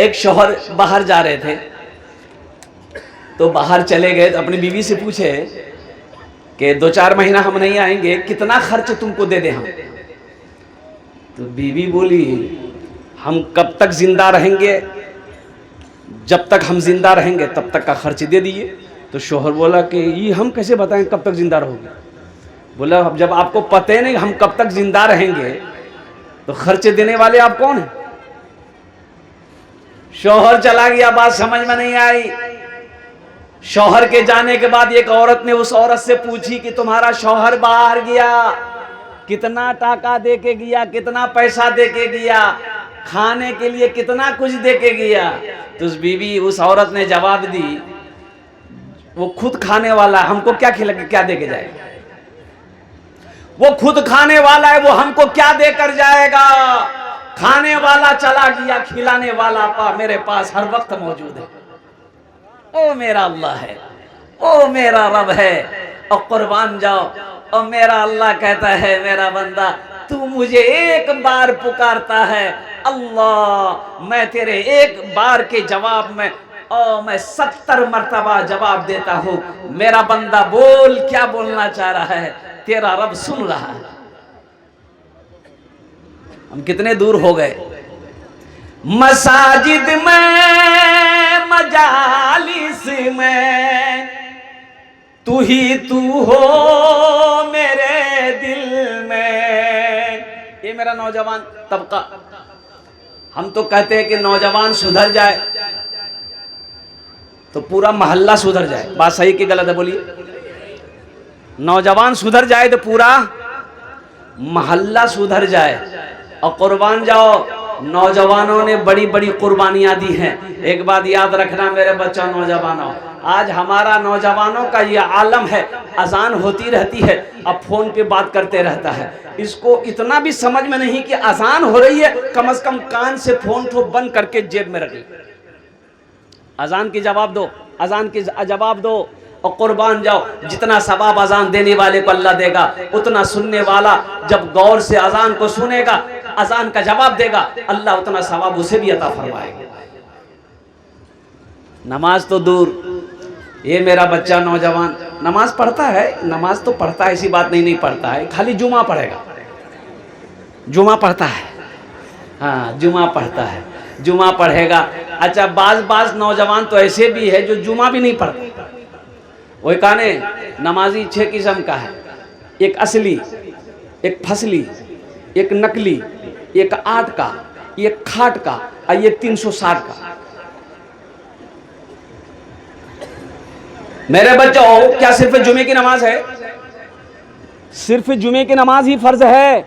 ایک شوہر باہر جا رہے تھے تو باہر چلے گئے تو اپنی بیوی سے پوچھے کہ 2-4 مہینہ ہم نہیں آئیں گے، کتنا خرچ تم کو دے دیں ہم؟ تو بیوی بولی ہم کب تک زندہ رہیں گے، جب تک ہم زندہ رہیں گے تب تک کا خرچ دے دیجیے۔ تو شوہر بولا کہ یہ ہم کیسے بتائیں کب تک زندہ رہو گے؟ بولا اب جب آپ کو پتہ نہیں ہم کب تک زندہ رہیں گے تو خرچ دینے والے آپ کون ہیں؟ شوہر چلا گیا، بات سمجھ میں نہیں آئی۔ شوہر کے جانے کے بعد ایک عورت نے اس عورت سے پوچھی کہ تمہارا شوہر باہر گیا، کتنا ٹاکا دے کے گیا، کتنا پیسہ دے کے گیا، کھانے کے لیے کتنا کچھ دے کے گیا؟ تو اس بیوی اس عورت نے جواب دی وہ خود کھانے والا ہے، ہم کو کیا کھلا کے کیا دے کے جائے گا؟ وہ خود کھانے والا ہے، وہ ہم کو کیا دے کر جائے گا؟ کھانے والا چلا گیا، کھلانے والا میرے پاس ہر وقت موجود ہے۔ او میرا اللہ ہے، او میرا رب ہے، اور قربان جاؤ۔ اور میرا اللہ کہتا ہے میرا بندہ تو مجھے ایک بار پکارتا ہے اللہ، میں تیرے ایک بار کے جواب میں میں 70 مرتبہ جواب دیتا ہوں۔ میرا بندہ بول، کیا بولنا چاہ رہا ہے؟ تیرا رب سن رہا ہے۔ ہم کتنے دور ہو گئے؟ مساجد میں، مجالس میں، تو ہی تو ہو میرے دل میں۔ یہ میرا نوجوان طبقہ، ہم تو کہتے ہیں کہ نوجوان سدھر جائے تو پورا محلہ سدھر جائے۔ بات صحیح کہ غلط ہے بولیے؟ نوجوان سدھر جائے تو پورا محلہ سدھر جائے۔ اور قربان جاؤ، نوجوانوں نے بڑی بڑی قربانیاں دی ہیں۔ ایک بات یاد رکھنا میرے بچوں نوجوانوں، آج ہمارا نوجوانوں کا یہ عالم ہے، اذان ہوتی رہتی ہے، اب فون پہ بات کرتے رہتا ہے۔ اس کو اتنا بھی سمجھ میں نہیں کہ اذان ہو رہی ہے، کم از کم کان سے فون کو بند کر کے جیب میں رکھ لیں۔ اذان کی جواب دو، اذان کی جواب دو، اور قربان جاؤ جتنا ثواب اذان دینے والے کو اللہ دے گا، اتنا سننے والا جب غور سے اذان کو سنے گا، اذان کا جواب دے گا، اللہ اتنا ثواب اسے بھی عطا فرمائے گا۔ نماز تو دور، یہ میرا بچہ نوجوان نماز پڑھتا ہے، نماز تو پڑھتا ہے، ایسی بات نہیں پڑھتا ہے، خالی جمعہ پڑھے گا، جمعہ پڑھتا ہے، ہاں جمعہ پڑھتا ہے، جمعہ پڑھے گا۔ اچھا بعض نوجوان تو ایسے بھی ہے جو جمعہ بھی نہیں پڑھتے۔ وہ کہنے نمازی 6 قسم کا ہے، ایک اصلی، ایک پھسلی، ایک نقلی، ایک 8 کا، ایک کھاٹ کا، اور ایک 360 کا۔ میرے بچوں کیا صرف جمعے کی نماز ہے؟ صرف جمعے کی نماز ہی فرض ہے؟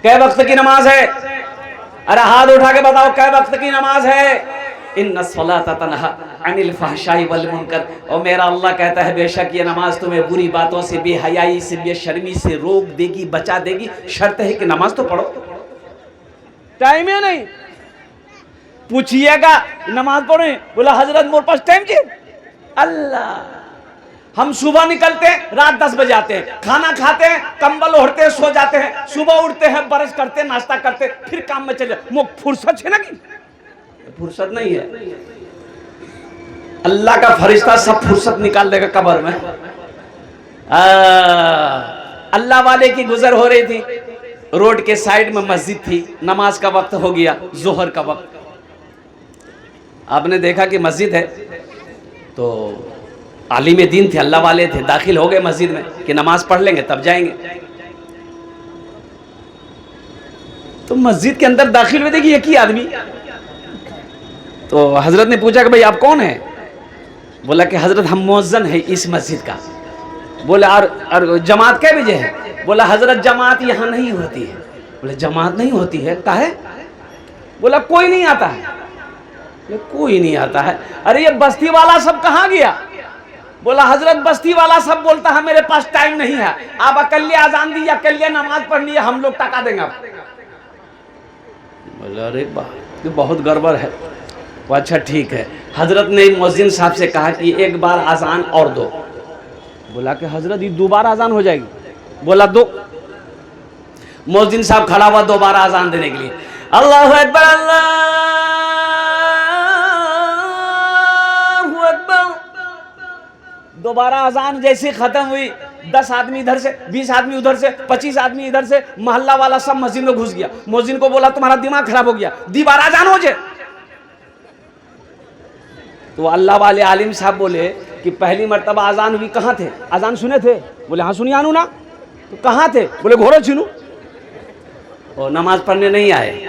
کئے وقت کی نماز ہے؟ ارے ہاتھ اٹھا کے بتاؤ کئے وقت کی نماز ہے؟ ان الصلاۃ تنہی عن الفحشاء والمنکر، اور میرا اللہ کہتا ہے بے شک یہ نماز تمہیں بری باتوں سے، بے حیائی سے، بے شرمی سے روک دے گی، بچا دے گی۔ شرط ہے کہ نماز تو پڑھو۔ ٹائم ہے نہیں، پوچھئے گا نماز پڑھیں، بولا حضرت میرے پاس ٹائم چاہیے۔ اللہ، ہم صبح نکلتے ہیں، رات 10 بجے آتے ہیں، کھانا کھاتے ہیں، کمبل اوڑھتے ہیں، سو جاتے ہیں، صبح اٹھتے ہیں، برش کرتے ہیں، ناشتہ کرتے ہیں، پھر کام میں چلے۔ فرصت ہے نا؟ کی فرصت نہیں ہے۔ اللہ کا فرشتہ سب فرصت نکال دے گا قبر میں۔ اللہ والے کی گزر ہو رہی تھی، روڈ کے سائیڈ میں مسجد تھی، نماز کا وقت ہو گیا، ظہر کا وقت۔ آپ نے دیکھا کہ مسجد ہے تو عالم دین تھے، اللہ والے تھے، داخل ہو گئے مسجد میں کہ نماز پڑھ لیں گے تب جائیں گے۔ تو مسجد کے اندر داخل ہوئے، دیکھیے ایک ہی آدمی۔ تو حضرت نے پوچھا کہ بھئی آپ کون ہیں؟ بولا کہ حضرت ہم مؤذن ہیں اس مسجد کا۔ بولا اور جماعت کئے بجے ہے؟ بولا حضرت جماعت یہاں نہیں ہوتی ہے۔ بولا جماعت نہیں ہوتی ہے، کاہے؟ بولا کوئی نہیں آتا ہے۔ بولا کوئی نہیں آتا ہے۔ ارے یہ بستی والا سب کہاں گیا؟ بولا حضرت بستی والا سب بولتا ہے میرے پاس ٹائم نہیں ہے، آپ اکلے اذان دی، اکلے نماز پڑھنی ہے، ہم لوگ ٹکا دیں گے آپ۔ بولا ارے بہت گڑبڑ ہے۔ وہ اچھا ٹھیک ہے۔ حضرت نے مؤذن صاحب سے کہا کہ ایک بار اذان اور دو۔ بولا کہ حضرت یہ 2 بار اذان ہو جائے گی؟ بولا دو۔ مؤذن صاحب کھڑا ہوا 2 بار اذان دینے کے لیے، اللہ اکبر اللہ دوبارہ اذان جیسی ختم ہوئی 10 آدمی ادھر سے 20 آدمی ادھر سے 25 آدمی ادھر سے محلہ والا سب مسجد میں گھس گیا. مؤذن کو بولا تمہارا دماغ خراب ہو گیا, دوبارہ اذان ہو جائے. تو اللہ والے عالم صاحب بولے کہ پہلی مرتبہ اذان ہوئی کہاں تھے؟ اذان سنے تھے؟ بولے ہاں سنی آنو نا. تو کہاں تھے؟ بولے گھوڑا چھینو. اور نماز پڑھنے نہیں آئے.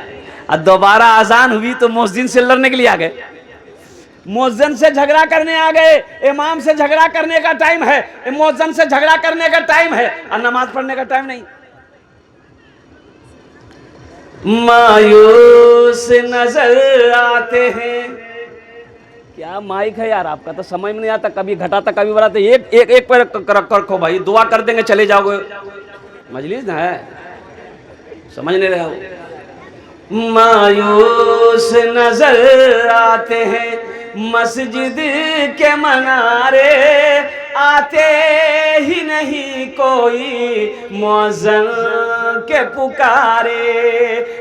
اب دوبارہ اذان ہوئی تو مؤذن سے لڑنے کے لیے آ گئے, مؤذن سے جھگڑا کرنے آ گئے. امام سے جھگڑا کرنے کا ٹائم ہے, مؤذن سے جھگڑا کرنے کا ٹائم ہے, اور نماز پڑھنے کا ٹائم نہیں. مایوس نظر آتے ہیں. کیا مائک ہے یار آپ کا, تو سمجھ میں نہیں آتا, کبھی گھٹاتا کبھی بڑھاتا. ایک پر رکھو بھائی, دعا کر دیں گے چلے جاؤ گے. مجلس نہ ہے, سمجھ نہیں رہے ہو. مایوس نظر آتے ہیں مسجد کے منارے, آتے ہی نہیں کوئی مؤذن کے پکارے.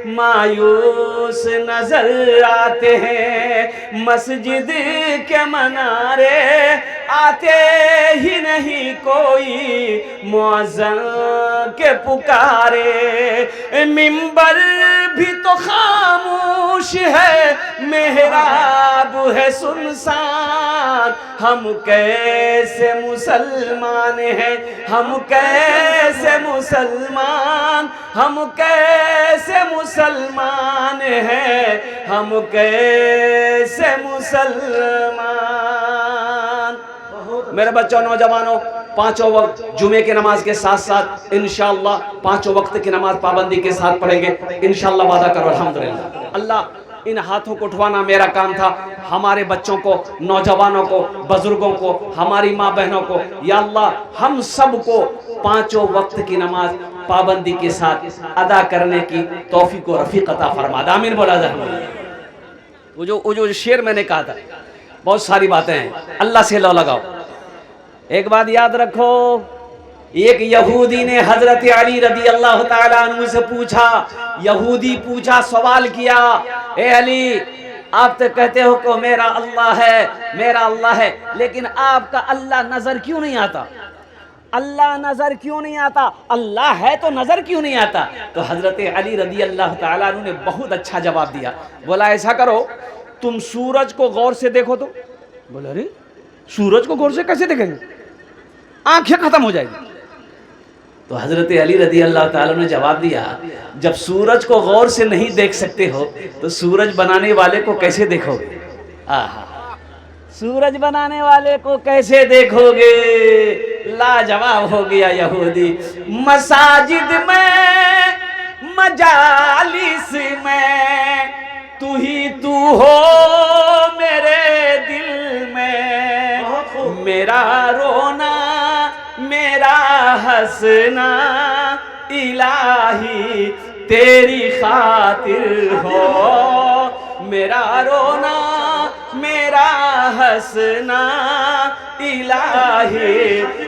مایوس نظر آتے ہیں مسجد کے منارے, آتے ہی نہیں کوئی مؤذن کے پکارے. منبر بھی تو خاموش ہے, محراب ہے سنسان. ہم کیسے مسلمان ہیں, ہم کیسے مسلمان, ہم کیسے مسلمان ہیں, ہم کیسے مسلمان. میرے بچوں نوجوانوں, پانچوں وقت جمعے کی نماز کے ساتھ ساتھ انشاءاللہ پانچوں وقت کی نماز پابندی کے ساتھ پڑھیں گے انشاءاللہ. وعدہ کرو الحمدللہ. اللہ ان ہاتھوں کو اٹھوانا میرا کام تھا. ہمارے بچوں کو, نوجوانوں کو, بزرگوں کو, ہماری ماں بہنوں کو, یا اللہ ہم سب کو پانچوں وقت کی نماز پابندی کے ساتھ ادا کرنے کی توفیق و رفیق عطا فرما. آمین بولا جائے. وہ جو شعر میں نے کہا تھا, بہت ساری باتیں ہیں, اللہ سے لو لگاؤ. ایک بات یاد رکھو, ایک یہودی نے حضرت علی رضی اللہ تعالیٰ عنہ سے پوچھا. یہودی پوچھا, سوال کیا, اے علی آپ تو کہتے ہو کہ میرا اللہ ہے, میرا اللہ ہے, لیکن آپ کا اللہ نظر کیوں نہیں آتا؟ اللہ نظر کیوں نہیں آتا؟ اللہ ہے تو نظر کیوں نہیں آتا؟ تو حضرت علی رضی اللہ تعالیٰ عنہ نے بہت اچھا جواب دیا. بولا ایسا کرو, تم سورج کو غور سے دیکھو. تو بولا ارے سورج کو غور سے کیسے دیکھیں گے, آنکھیں ختم ہو جائے گی. تو حضرت علی رضی اللہ تعالیٰ نے جواب دیا, جب سورج کو غور سے نہیں دیکھ سکتے ہو تو سورج بنانے والے کو کیسے دیکھو گے؟ سورج بنانے والے کو کیسے دیکھو گے؟ لاجواب ہو گیا یہودی. مساجد میں, مجالس میں, تو ہی تو ہو میرے دل میں. میرا رونا, میرا ہنسنا الہی تیری خاطر ہو. میرا رونا, میرا ہنسنا الہی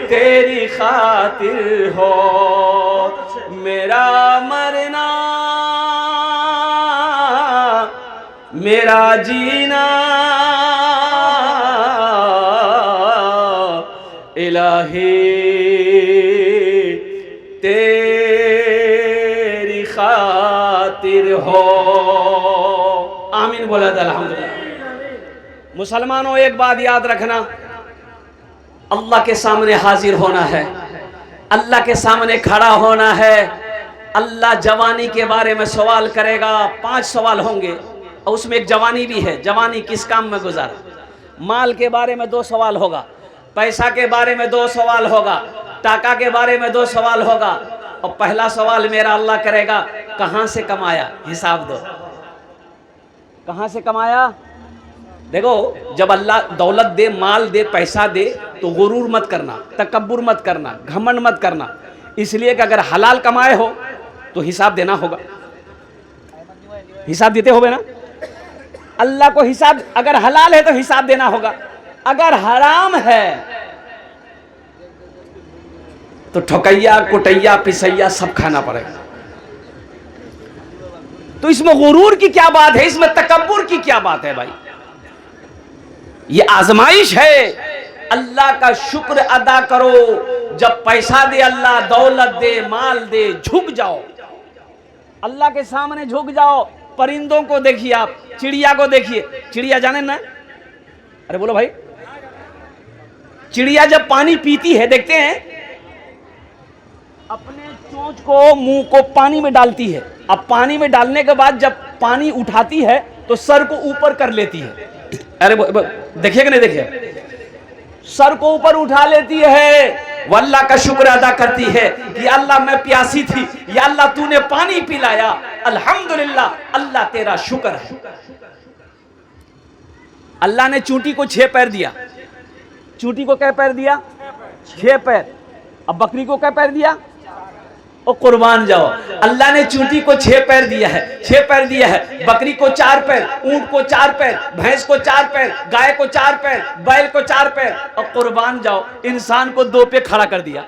تیری خاطر ہو. میرا مرنا, میرا جینا الہی تیری خاطر ہو. آمین بولا تھا الحمدللہ. مسلمانوں ایک بات یاد رکھنا, اللہ کے سامنے حاضر ہونا ہے, اللہ کے سامنے کھڑا ہونا ہے. اللہ جوانی کے بارے میں سوال کرے گا. 5 سوال ہوں گے, اور اس میں ایک جوانی بھی ہے. جوانی کس کام میں گزارا. مال کے بارے میں 2 سوال ہوگا, پیسہ کے بارے میں 2 سوال ہوگا, ٹاکا کے بارے میں 2 سوال ہوگا. اور پہلا سوال میرا اللہ کرے گا, کہاں سے کمایا, حساب دو. کہاں سے کمایا؟ دیکھو جب اللہ دولت دے, مال دے, پیسہ دے تو غرور مت کرنا, تکبر مت کرنا, گھمنڈ مت کرنا. اس لیے کہ اگر حلال کمائے ہو تو حساب دینا ہوگا. حساب دیتے ہوئے نا اللہ کو حساب. اگر حلال ہے تو حساب دینا ہوگا, اگر حرام ہے تو ٹھکیا, کٹیا, پسیا سب کھانا پڑے گا. تو اس میں غرور کی کیا بات ہے, اس میں تکبر کی کیا بات ہے بھائی؟ یہ آزمائش ہے. اللہ کا شکر ادا کرو. جب پیسہ دے اللہ، دولت دے، مال دے، جھک جاؤ، اللہ کے سامنے جھک جاؤ. پرندوں کو دیکھیے آپ، چڑیا کو دیکھیے. چڑیا جانے نا؟ ارے بولو بھائی. چڑیا جب پانی پیتی ہے دیکھتے ہیں اپنے چونچ کو، منہ کو پانی میں ڈالتی ہے. اب پانی میں ڈالنے کے بعد جب پانی اٹھاتی ہے تو سر کو اوپر کر لیتی ہے. ارے دیکھیے کہ نہیں دیکھیے؟ سر کو اوپر اٹھا لیتی ہے، وہ اللہ کا شکر ادا کرتی ہے کہ اللہ میں پیاسی تھی، یا اللہ تو نے پانی پلایا، الحمدللہ، اللہ تیرا شکر ہے. اللہ نے چونٹی کو 6 پیر دیا. چونٹی کو کیا پیر دیا؟ 6 پیر. اب بکری کو کیا پیر دیا؟ او قربان جاؤ. اللہ نے چونٹی کو 6 پیر دیا ہے، 6 پیر دیا ہے. بکری کو 4 پیر، اونٹ کو 4 پیر، بھینس کو 4 پیر، گائے کو 4 پیر، بیل کو 4 پیر، اور قربان جاؤ انسان کو 2 پہ کھڑا کر دیا.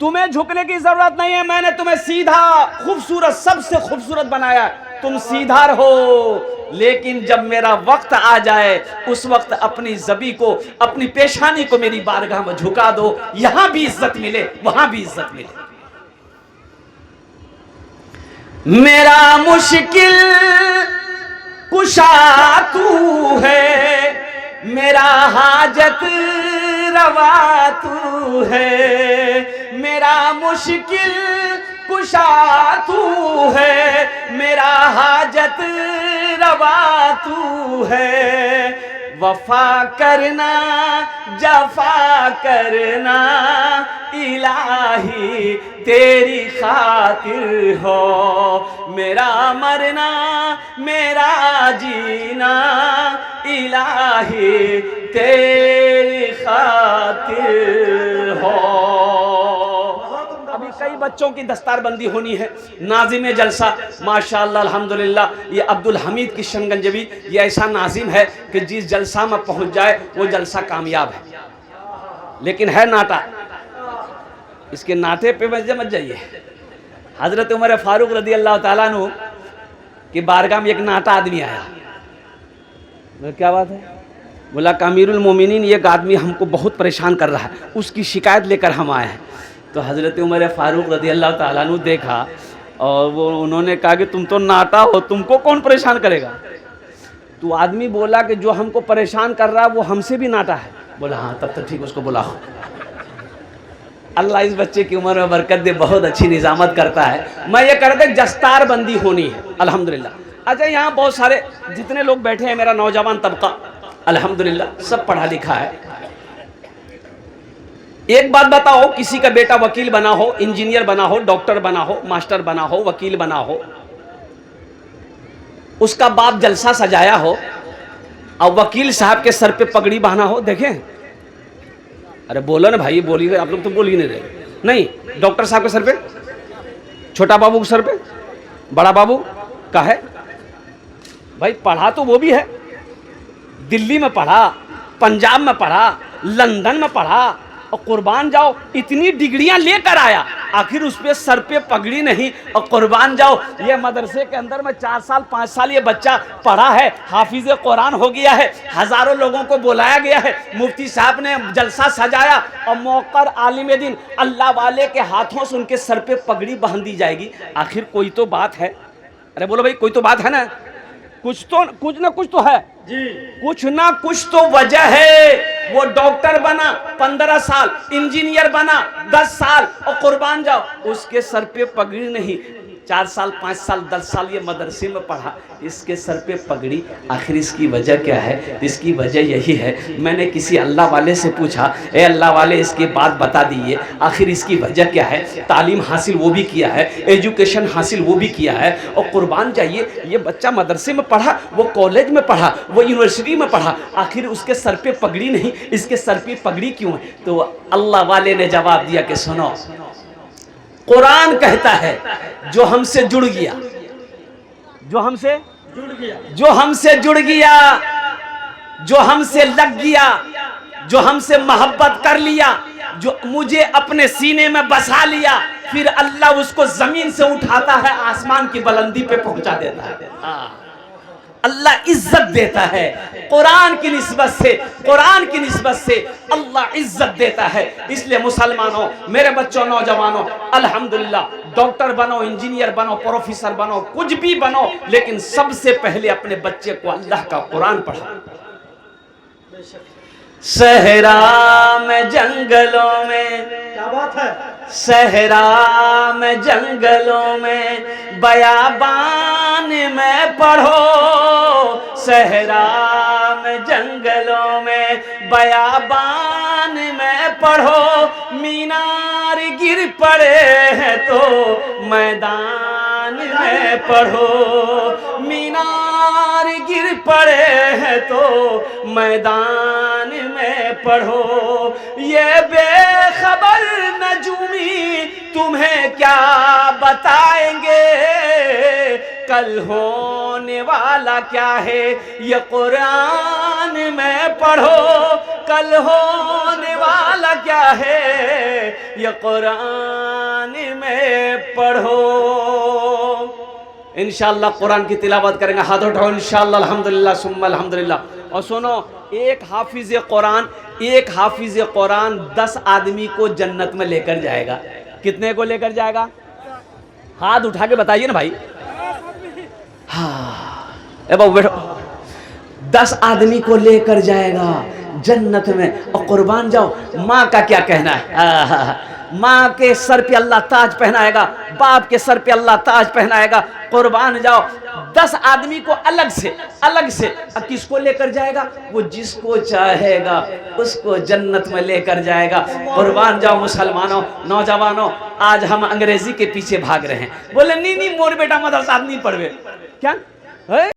تمہیں جھکنے کی ضرورت نہیں ہے، میں نے تمہیں سیدھا خوبصورت، سب سے خوبصورت بنایا. تم سیدھا رہو، لیکن جب میرا وقت آ جائے اس وقت اپنی زبی کو، اپنی پیشانی کو میری بارگاہ میں جھکا دو. یہاں بھی عزت ملے، وہاں بھی عزت ملے. میرا مشکل کشا تو ہے، میرا حاجت روا تو ہے. میرا مشکل کشا تو ہے، میرا حاجت روا تو ہے. وفا کرنا جفا کرنا الہی تیری خاطر ہو. میرا مرنا میرا جینا الہی تیری خاطر ہو. ابھی کئی بچوں کی دستار بندی ہونی ہے. ناظم جلسہ ماشاءاللہ الحمدللہ، یہ عبدالحمید کی شنگنجوی، یہ ایسا ناظم ہے کہ جس جلسہ میں پہنچ جائے وہ جلسہ کامیاب ہے. لیکن ہے ناٹا. اس کے ناٹے پہ مت جائیے. حضرت عمر فاروق رضی اللہ تعالیٰ عنہ کی بارگاہ میں ایک ناٹا آدمی آیا. کیا بات ہے؟ بولا کہ امیر المومنین ایک آدمی ہم کو بہت پریشان کر رہا ہے، اس کی شکایت لے کر ہم آئے ہیں. تو حضرت عمر فاروق رضی اللہ تعالیٰ عنہ دیکھا اور انہوں نے کہا کہ تم تو ناٹا ہو، تم کو کون پریشان کرے گا؟ تو آدمی بولا کہ جو ہم کو پریشان کر رہا ہے وہ ہم سے بھی ناٹا ہے. بولا ہاں تب تک ٹھیک، اس کو بلاؤ. اللہ اس بچے کی عمر میں برکت دے، بہت اچھی نظامت کرتا ہے. میں یہ کہتا کہ دستار بندی ہونی ہے الحمدللہ. اچھا یہاں بہت سارے جتنے لوگ بیٹھے ہیں میرا نوجوان طبقہ الحمدللہ سب پڑھا لکھا ہے. ایک بات بتاؤ، کسی کا بیٹا وکیل بنا ہو، انجینئر بنا ہو، ڈاکٹر بنا ہو، ماسٹر بنا ہو، وکیل بنا ہو، اس کا باپ جلسہ سجایا ہو اور وکیل صاحب کے سر پہ پگڑی باندھا ہو، دیکھیں. ارے بولو نا بھائی، بولیے. آپ لوگ تو بول ہی نہیں رہے. نہیں، ڈاکٹر صاحب کے سر پہ، چھوٹا بابو کے سر پہ، بڑا بابو کا ہے. بھائی پڑھا تو وہ بھی ہے، دلی میں پڑھا، پنجاب میں پڑھا، لندن میں پڑھا، اور قربان جاؤ اتنی ڈگریاں لے کر آیا، آخر اس پہ سر پہ پگڑی نہیں. اور قربان جاؤ یہ مدرسے کے اندر میں 4 سال 5 سال یہ بچہ پڑھا ہے، حافظ قرآن ہو گیا ہے، ہزاروں لوگوں کو بلایا گیا ہے، مفتی صاحب نے جلسہ سجایا، اور موقر عالم دین اللہ والے کے ہاتھوں سے ان کے سر پہ پگڑی باندھ دی جائے گی. آخر کوئی تو بات ہے. ارے بولو بھائی، کوئی تو بات ہے نا؟ کچھ نہ کچھ تو ہے جی، کچھ نہ کچھ تو وجہ ہے. وہ ڈاکٹر بنا 15 سال، انجینئر بنا 10 سال، اور قربان جاؤ اس کے سر پہ پگڑی نہیں. 4 سال 5 سال 10 سال یہ مدرسے میں پڑھا، اس کے سر پہ پگڑی. آخر اس کی وجہ کیا ہے؟ اس کی وجہ یہی ہے. میں نے کسی اللہ والے سے پوچھا، اے اللہ والے اس کی بات بتا دیئے، آخر اس کی وجہ کیا ہے؟ تعلیم حاصل وہ بھی کیا ہے، ایجوکیشن حاصل وہ بھی کیا ہے، اور قربان جائیے یہ بچہ مدرسے میں پڑھا، وہ کالج میں پڑھا، وہ یونیورسٹی میں پڑھا، آخر اس کے سر پہ پگڑی نہیں. اس کے سر پہ پگڑی کیوں ہے؟ تو اللہ والے نے جواب دیا کہ سنو، قرآن کہتا ہے جو ہم سے جڑ گیا، جو ہم سے جڑ گیا، جو ہم سے لگ گیا، جو ہم سے محبت کر لیا، جو مجھے اپنے سینے میں بسا لیا، پھر اللہ اس کو زمین سے اٹھاتا ہے، آسمان کی بلندی پہ پہنچا دیتا ہے. اللہ عزت دیتا ہے. قرآن کی نسبت سے اللہ عزت دیتا ہے. اس لیے مسلمانوں، میرے بچوں، نوجوانوں، الحمدللہ ڈاکٹر بنو، انجینئر بنو، پروفیسر بنو، کچھ بھی بنو، لیکن سب سے پہلے اپنے بچے کو اللہ کا قرآن پڑھاؤ. صحرا میں جنگلوں میں، کیا بات ہے، صحرا میں جنگلوں میں، بیابان میں پڑھو. صحرا میں جنگلوں میں، بیابان میں پڑھو. مینار گر پڑے ہیں تو میدان میں پڑھو. مینار گر پڑے ہیں تو میدان میں پڑھو. یہ بے خبر نجومی تمہیں کیا بتائیں گے، کل ہونے والا کیا ہے یہ قرآن میں پڑھو. کل ہونے والا کیا ہے یہ قرآن میں پڑھو. انشاءاللہ قرآن کی تلاوت کریں گے. ہاتھ اٹھاؤ انشاءاللہ. الحمدللہ ثم الحمدللہ. اور سنو، ایک حافظ قرآن 10 آدمی کو جنت میں لے کر جائے گا. کتنے کو لے کر جائے گا؟ ہاتھ اٹھا کے بتائیے نا بھائی. ہاں بیٹھو. 10 آدمی کو لے کر جائے گا جنت میں. اور قربان جاؤ، ماں کا کیا کہنا ہے؟ ماں کے سر پہ اللہ تاج پہنائے گا، باپ کے سر پہ اللہ تاج پہنائے گا. قربان جاؤ، 10 آدمی کو الگ سے کس کو لے کر جائے گا؟ وہ جس کو چاہے گا اس کو جنت میں لے کر جائے گا. قربان جاؤ مسلمانوں، نوجوانوں. آج ہم انگریزی کے پیچھے بھاگ رہے ہیں. بولے نہیں مور بیٹا مدرسہ نہیں پڑھوے. کیا